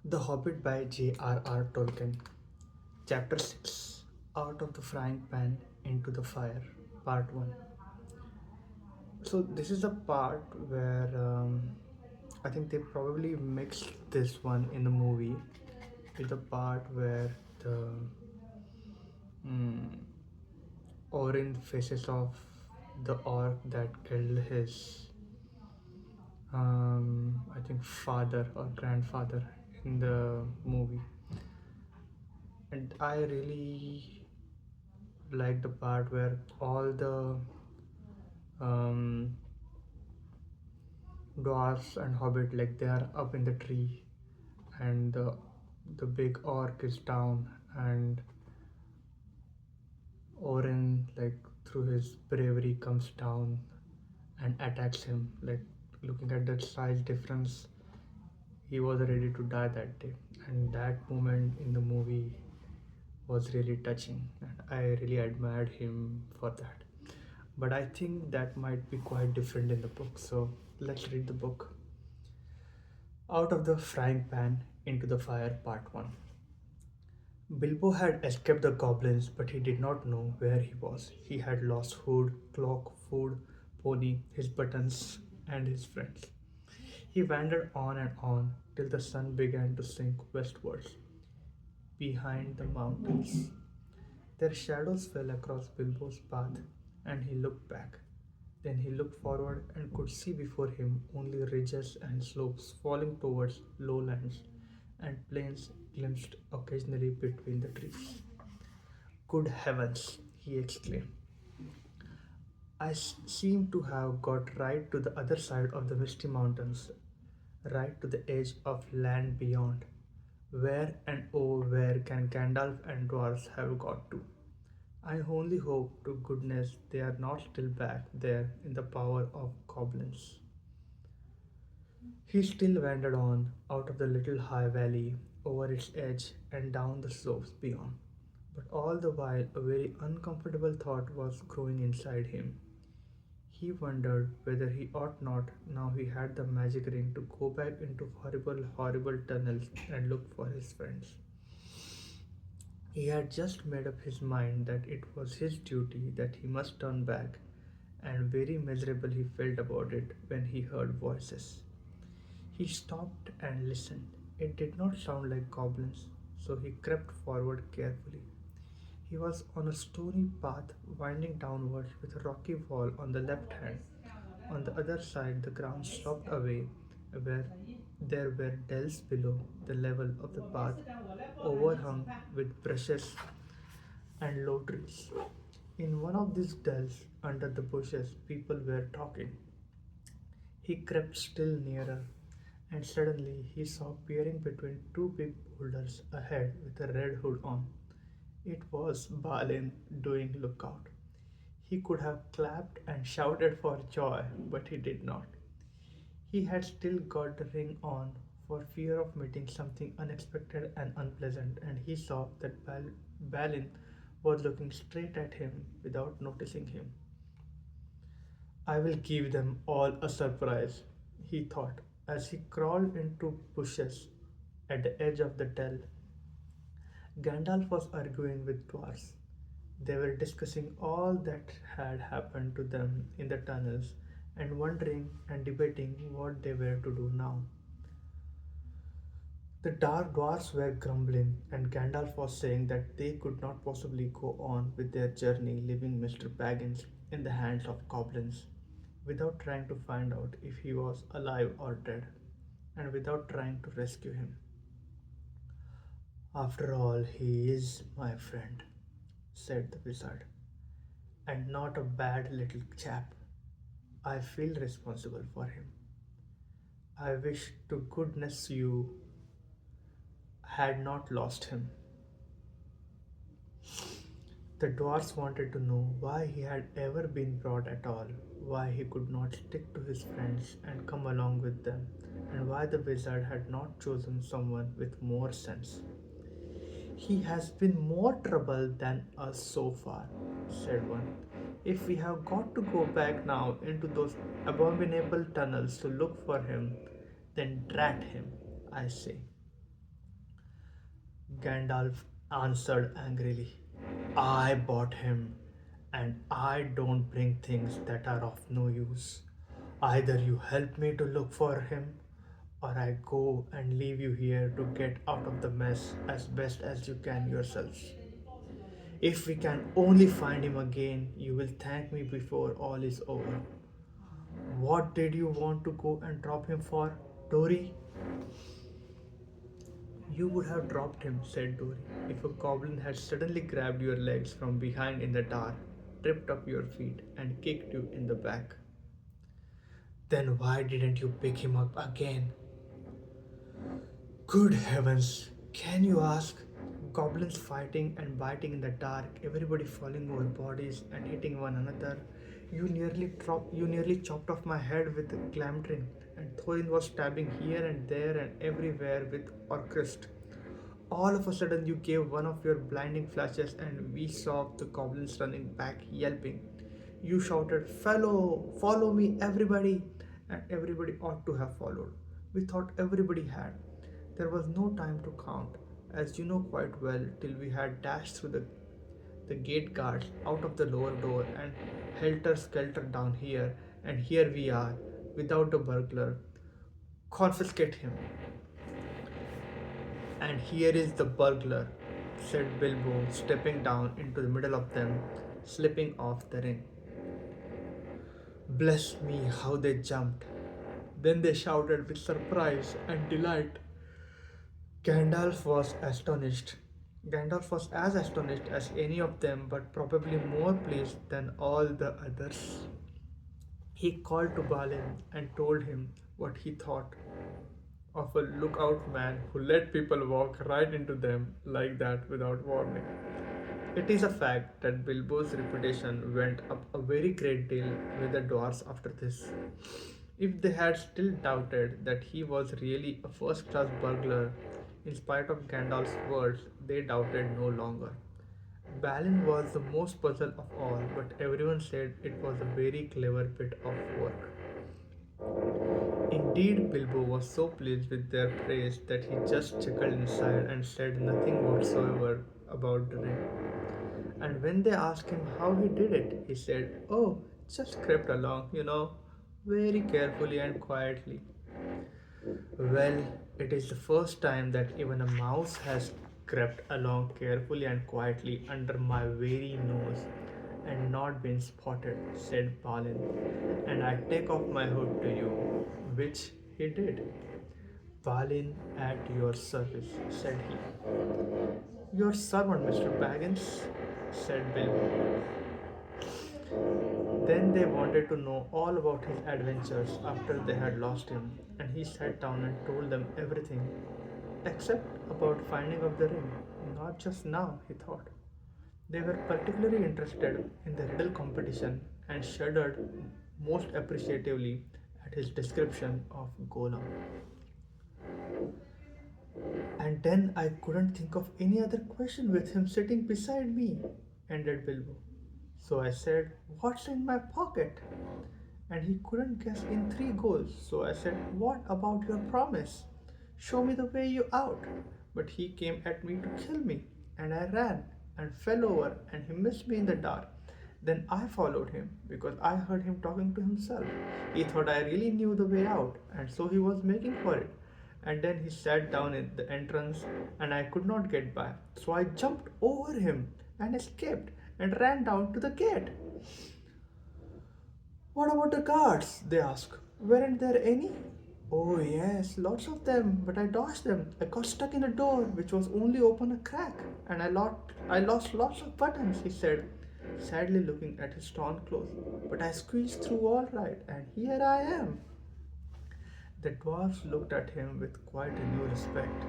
The Hobbit by J.R.R. Tolkien. Chapter 6, Out of the Frying Pan into the Fire, Part 1. So, this is the part where I think they probably mixed this one in the movie with the part where the mm, Orin faces off the orc that killed his, I think, father or grandfather in the movie. And I really like the part where all the um, dwarfs and hobbit, like, they are up in the tree, and the big orc is down, and Oren, like, through his bravery, comes down and attacks him. Like, looking at the size difference, he was ready to die that day, and that moment in the movie was really touching, and I really admired him for that. But I think that might be quite different in the book. So let's read the book. Out of the Frying Pan into the Fire, Part 1. Bilbo had escaped the goblins, but he did not know where he was. He had lost hood, cloak, food, pony, his buttons, and his friends. He wandered on and on till the sun began to sink westwards, behind the mountains. Their shadows fell across Bilbo's path, and he looked back. Then he looked forward and could see before him only ridges and slopes falling towards lowlands and plains glimpsed occasionally between the trees. Good heavens, he exclaimed. I seem to have got right to the other side of the misty mountains, right to the edge of land beyond. Where and oh, where can Gandalf and dwarfs have got to? I only hope to goodness they are not still back there in the power of goblins. He still wandered on, out of the little high valley, over its edge, and down the slopes beyond. But all the while, a very uncomfortable thought was growing inside him. He wondered whether he ought not, now he had the magic ring, to go back into horrible, horrible tunnels and look for his friends. He had just made up his mind that it was his duty, that he must turn back, and very miserable he felt about it when he heard voices. He stopped and listened. It did not sound like goblins, so he crept forward carefully. He was on a stony path winding downwards with a rocky wall on the left hand. On the other side, the ground sloped away, where there were dells below the level of the path, overhung with bushes and low trees. In one of these dells, under the bushes, people were talking. He crept still nearer, and suddenly he saw peering between two big boulders ahead with a red hood on. It was Balin doing lookout. He could have clapped and shouted for joy, but he did not. He had still got the ring on for fear of meeting something unexpected and unpleasant, and he saw that Balin was looking straight at him without noticing him. I will give them all a surprise, he thought, as he crawled into bushes at the edge of the dell. Gandalf was arguing with dwarfs. They were discussing all that had happened to them in the tunnels and wondering and debating what they were to do now. The dark dwarfs were grumbling, and Gandalf was saying that they could not possibly go on with their journey leaving Mr. Baggins in the hands of goblins without trying to find out if he was alive or dead, and without trying to rescue him. After all, he is my friend, said the wizard, and not a bad little chap. I feel responsible for him. I wish to goodness you had not lost him. The dwarfs wanted to know why he had ever been brought at all, why he could not stick to his friends and come along with them, and why the wizard had not chosen someone with more sense. He has been more trouble than us so far, said one. If we have got to go back now into those abominable tunnels to look for him, then drat him, I say. Gandalf answered angrily. I bought him, and I don't bring things that are of no use. Either you help me to look for him, or I go and leave you here to get out of the mess as best as you can yourselves. If we can only find him again, you will thank me before all is over. What did you want to go and drop him for, Dory? You would have dropped him, said Dory, if a goblin had suddenly grabbed your legs from behind in the dark, tripped up your feet, and kicked you in the back. Then why didn't you pick him up again? Good heavens, can you ask? Goblins fighting and biting in the dark, everybody falling over bodies and hitting one another. You nearly chopped off my head with Glamdring, and Thorin was stabbing here and there and everywhere with Orcrist. All of a sudden, you gave one of your blinding flashes, and we saw the goblins running back, yelping. You shouted, follow me, everybody! And everybody ought to have followed. We thought everybody had. There was no time to count, as you know quite well, till we had dashed through the gate guards out of the lower door and helter skelter down here, and here we are, without the burglar. Confiscate him. And here is the burglar, said Bilbo, stepping down into the middle of them, slipping off the ring. Bless me, how they jumped. Then they shouted with surprise and delight. Gandalf was astonished. Gandalf was as astonished as any of them, but probably more pleased than all the others. He called to Balin and told him what he thought of a lookout man who let people walk right into them like that without warning. It is a fact that Bilbo's reputation went up a very great deal with the dwarfs after this. If they had still doubted that he was really a first class burglar, in spite of Gandalf's words, they doubted no longer. Balin was the most puzzled of all, but everyone said it was a very clever bit of work. Indeed, Bilbo was so pleased with their praise that he just chuckled inside and said nothing whatsoever about the ring. And when they asked him how he did it, he said, Oh, just crept along, very carefully and quietly. Well, it is the first time that even a mouse has crept along carefully and quietly under my very nose and not been spotted, said Balin, and I take off my hood to you, which he did. Balin at your service, said he. Your servant, Mr. Baggins, said Bilbo. Then they wanted to know all about his adventures after they had lost him, and he sat down and told them everything, except about finding of the ring. Not just now, he thought. They were particularly interested in the riddle competition and shuddered most appreciatively at his description of Gollum. And then I couldn't think of any other question with him sitting beside me, ended Bilbo. So I said, What's in my pocket? And he couldn't guess in three goes. So I said, What about your promise? Show me the way you out. But he came at me to kill me, and I ran and fell over, and he missed me in the dark. Then I followed him because I heard him talking to himself. He thought I really knew the way out, and so he was making for it. And then he sat down in the entrance, and I could not get by. So I jumped over him and escaped and ran down to the gate. What about the guards? They asked. Weren't there any? Oh, yes, lots of them, but I dodged them. I got stuck in a door which was only open a crack, and I lost lots of buttons, he said, sadly looking at his torn clothes. But I squeezed through all right, and here I am. The dwarfs looked at him with quite a new respect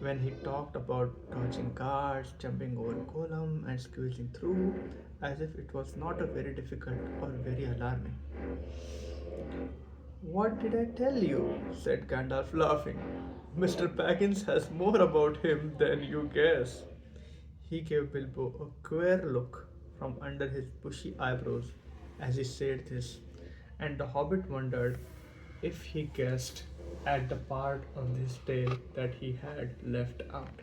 when he talked about dodging guards, jumping over Gollum, and squeezing through, as if it was not a very difficult or very alarming. What did I tell you? Said Gandalf, laughing. Mr. Baggins has more about him than you guess. He gave Bilbo a queer look from under his bushy eyebrows as he said this, and the hobbit wondered if he guessed at the part of his tale that he had left out.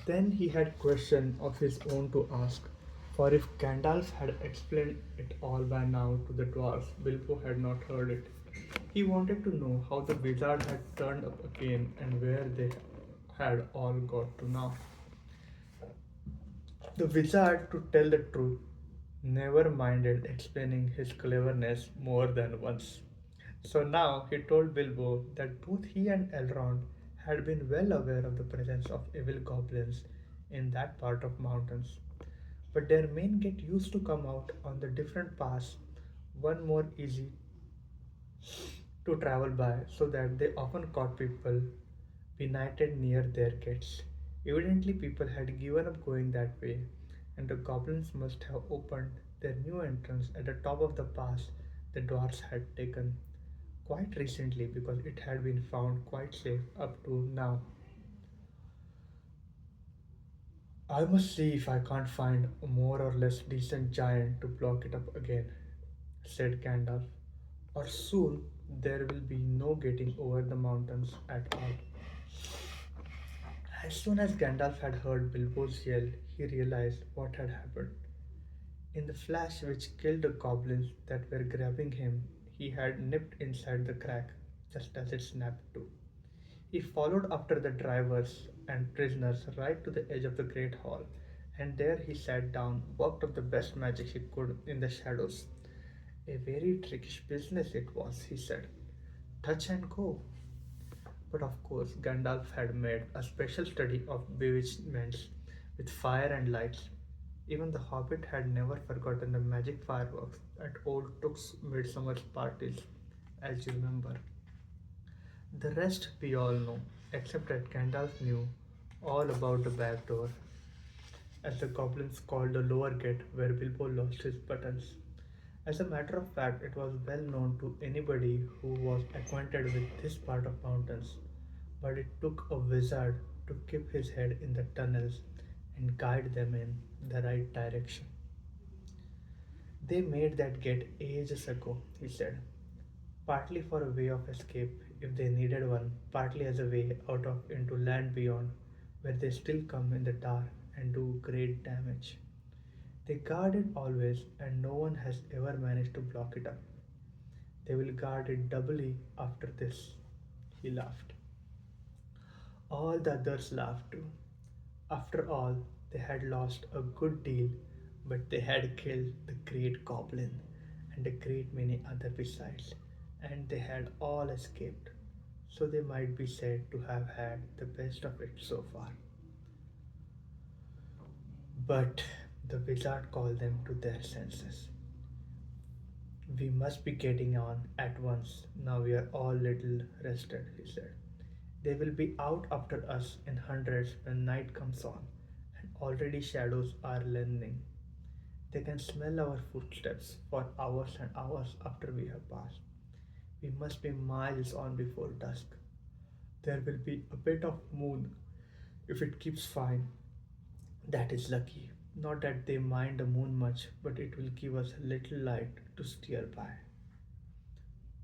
Then he had question of his own to ask, for if Gandalf had explained it all by now to the dwarfs, Bilbo had not heard it. He wanted to know how the wizard had turned up again and where they had all got to now. The wizard, to tell the truth, never minded explaining his cleverness more than once. So now he told Bilbo that both he and Elrond had been well aware of the presence of evil goblins in that part of mountains, but their men get used to come out on the different paths, one more easy to travel by, so that they often caught people benighted near their gates. Evidently, people had given up going that way, and the goblins must have opened their new entrance at the top of the pass the dwarfs had taken quite recently because it had been found quite safe up to now. I must see if I can't find a more or less decent giant to block it up again, said Gandalf, or soon there will be no getting over the mountains at all. As soon as Gandalf had heard Bilbo's yell, he realized what had happened. In the flash which killed the goblins that were grabbing him, he had nipped inside the crack, just as it snapped too. He followed after the drivers and prisoners right to the edge of the great hall, and there he sat down, worked up the best magic he could in the shadows. A very trickish business it was, he said. Touch and go. But of course, Gandalf had made a special study of bewitchments with fire and lights. Even the Hobbit had never forgotten the magic fireworks at old Took's midsummer parties, as you remember. The rest we all know, except that Gandalf knew all about the back door, as the goblins called the lower gate where Bilbo lost his buttons. As a matter of fact, it was well known to anybody who was acquainted with this part of mountains, but it took a wizard to keep his head in the tunnels and guide them in the right direction. They made that gate ages ago, he said, partly for a way of escape if they needed one, partly as a way out of into land beyond, where they still come in the dark and do great damage. They guard it always, and no one has ever managed to block it up. They will guard it doubly after this. He laughed. All the others laughed too. After all, they had lost a good deal, but they had killed the great goblin and a great many other besides, and they had all escaped, so they might be said to have had the best of it so far. But the wizard called them to their senses. We must be getting on at once. Now we are all little rested, he said. They will be out after us in hundreds when night comes on, and already shadows are lengthening. They can smell our footsteps for hours and hours after we have passed. We must be miles on before dusk. There will be a bit of moon if it keeps fine. That is lucky. Not that they mind the moon much, but it will give us a little light to steer by.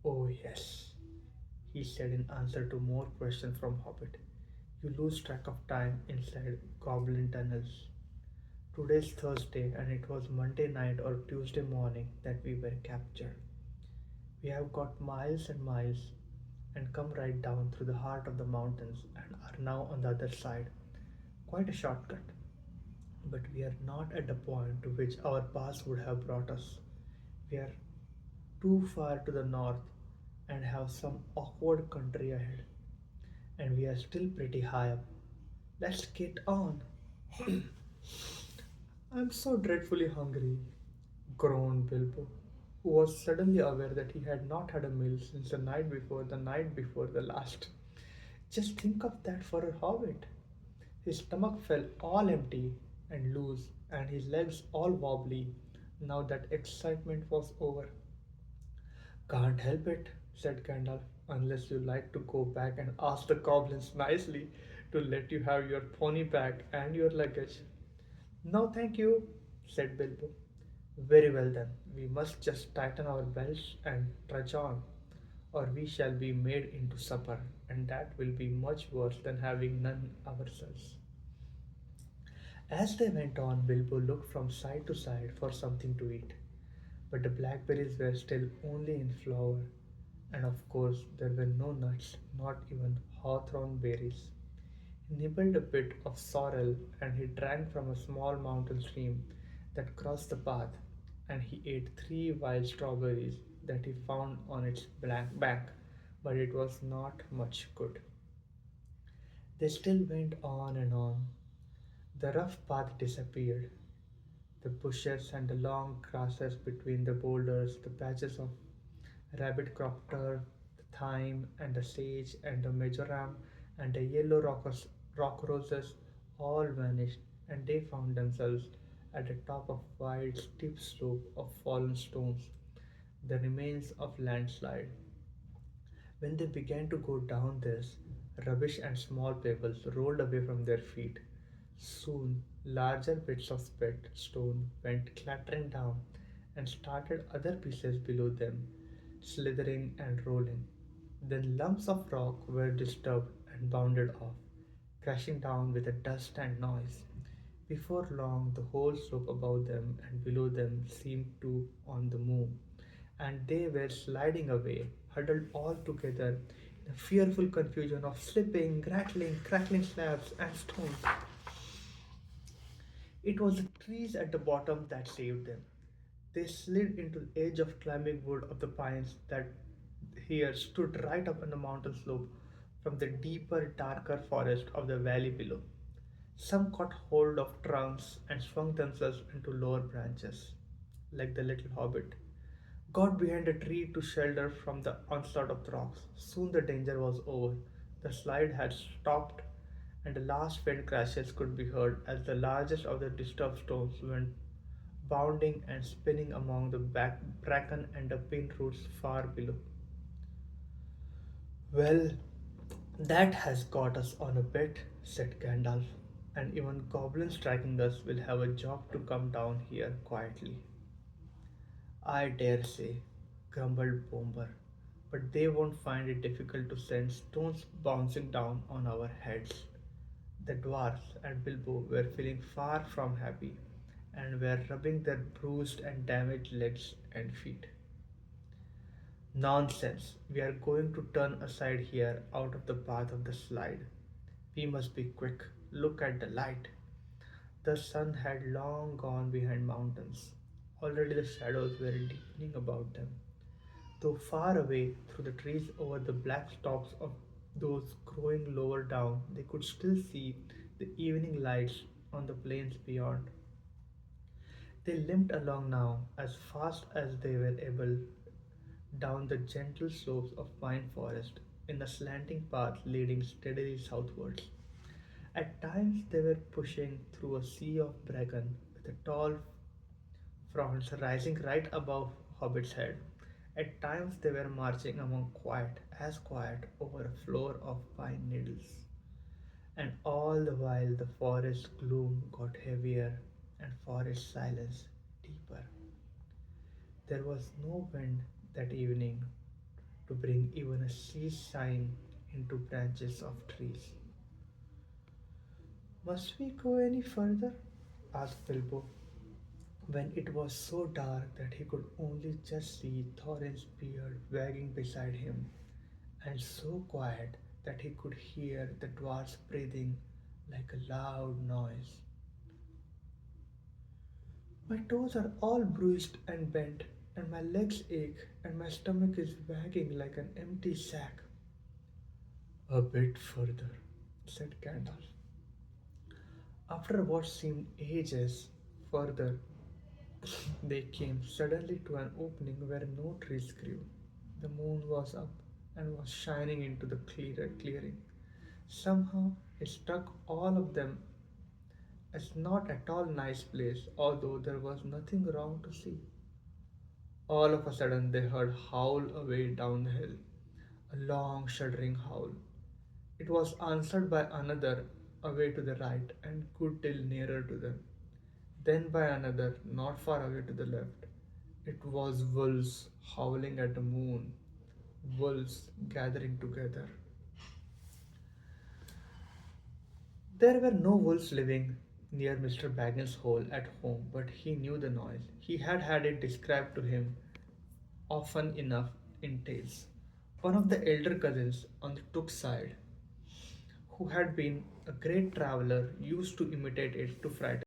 Oh, yes, he said in answer to more questions from Hobbit. You lose track of time inside goblin tunnels. Today's Thursday, and it was Monday night or Tuesday morning that we were captured. We have got miles and miles and come right down through the heart of the mountains and are now on the other side. Quite a shortcut. But we are not at the point to which our past would have brought us. We are too far to the north and have some awkward country ahead, and we are still pretty high up. Let's get on. I'm so dreadfully hungry, groaned Bilbo, who was suddenly aware that he had not had a meal since the night before the last. Just think of that for a hobbit. His stomach felt all empty and loose, and his legs all wobbly now that excitement was over. Can't help it, said Gandalf, unless you like to go back and ask the goblins nicely to let you have your pony back and your luggage. No, thank you, said Bilbo. Very well then, we must just tighten our belts and trudge on, or we shall be made into supper, and that will be much worse than having none ourselves. As they went on, Bilbo looked from side to side for something to eat, but the blackberries were still only in flower, and of course there were no nuts, not even hawthorn berries. He nibbled a bit of sorrel and he drank from a small mountain stream that crossed the path, and he ate three wild strawberries that he found on its black bank, but it was not much good. They still went on and on. The rough path disappeared. The bushes and the long grasses between the boulders, the patches of rabbit crop turf, the thyme and the sage and the majoram and the yellow rock roses all vanished, and they found themselves at the top of wide steep slope of fallen stones, the remains of landslide. When they began to go down this, rubbish and small pebbles rolled away from their feet. Soon, larger bits of spent stone went clattering down and started other pieces below them, slithering and rolling. Then lumps of rock were disturbed and bounded off, crashing down with a dust and noise. Before long, the whole slope above them and below them seemed to on the move, and they were sliding away, huddled all together in a fearful confusion of slipping, rattling, crackling slabs and stones. It was the trees at the bottom that saved them. They slid into the edge of climbing wood of the pines that here stood right up on the mountain slope from the deeper, darker forest of the valley below. Some caught hold of trunks and swung themselves into lower branches, like the little hobbit. Got behind a tree to shelter from the onslaught of the rocks. Soon the danger was over. The slide had stopped, and the last faint crashes could be heard as the largest of the disturbed stones went bounding and spinning among the bracken and the pine roots far below. Well, that has got us on a bit, said Gandalf, and even goblins tracking us will have a job to come down here quietly. I dare say, grumbled Bomber, but they won't find it difficult to send stones bouncing down on our heads. The dwarfs and Bilbo were feeling far from happy and were rubbing their bruised and damaged legs and feet. Nonsense! We are going to turn aside here out of the path of the slide. We must be quick. Look at the light. The sun had long gone behind mountains. Already the shadows were deepening about them. Though far away through the trees over the black tops of those growing lower down, they could still see the evening lights on the plains beyond. They limped along now as fast as they were able down the gentle slopes of pine forest in a slanting path leading steadily southwards. At times they were pushing through a sea of bracken with the tall fronds rising right above Hobbit's head. At times they were marching among quiet, over a floor of pine needles. And all the while the forest gloom got heavier and forest silence deeper. There was no wind that evening to bring even a sea sign into branches of trees. Must we go any further? Asked Bilbo, when it was so dark that he could only just see Thorin's beard wagging beside him, and so quiet that he could hear the dwarf's breathing like a loud noise. My toes are all bruised and bent, and my legs ache, and my stomach is wagging like an empty sack. A bit further, said Gandalf. After what seemed ages further, they came suddenly to an opening where no trees grew. The moon was up and was shining into the clearing. Somehow it struck all of them as not at all nice place, although there was nothing wrong to see. All of a sudden they heard howl away down the hill, a long shuddering howl. It was answered by another away to the right and good deal nearer to them, then by another not far away to the left. It was wolves howling at the moon, wolves gathering together. There were no wolves living, near Mr. Baggin's hole at home, but he knew the noise. He had had it described to him often enough in tales. One of the elder cousins on the Took side, who had been a great traveler, used to imitate it to frighten